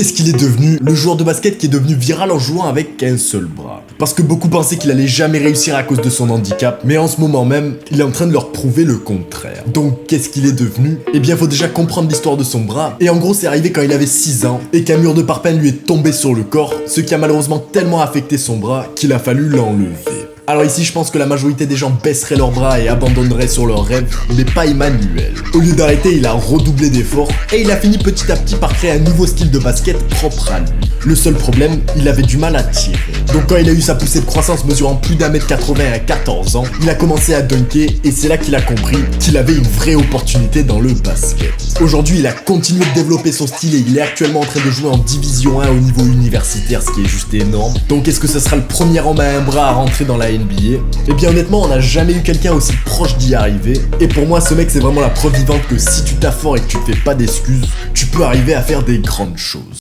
qu'est-ce qu'il est devenu? Le joueur de basket qui est devenu viral en jouant avec qu'un seul bras. Parce que beaucoup pensaient qu'il allait jamais réussir à cause de son handicap, mais en ce moment même, il est en train de leur prouver le contraire. Donc qu'est-ce qu'il est devenu? Eh bien faut déjà comprendre l'histoire de son bras, et en gros c'est arrivé quand il avait 6 ans, et qu'un mur de parpaing lui est tombé sur le corps, ce qui a malheureusement tellement affecté son bras qu'il a fallu l'enlever. Alors ici je pense que la majorité des gens baisseraient leurs bras et abandonneraient sur leurs rêves, mais pas Emmanuel. Au lieu d'arrêter, il a redoublé d'efforts et il a fini petit à petit par créer un nouveau style de basket propre à lui. Le seul problème, il avait du mal à tirer. Donc quand il a eu sa poussée de croissance mesurant plus d'1m80 à 14 ans, il a commencé à dunker et c'est là qu'il a compris qu'il avait une vraie opportunité dans le basket. Aujourd'hui, il a continué de développer son style et il est actuellement en train de jouer en division 1 au niveau universitaire, ce qui est juste énorme. Donc est-ce que ce sera le premier homme à un bras à rentrer dans la NBA? Eh bien honnêtement, on n'a jamais eu quelqu'un aussi proche d'y arriver. Et pour moi, ce mec, c'est vraiment la preuve vivante que si tu t'afforces et que tu te fais pas d'excuses, tu peux arriver à faire des grandes choses.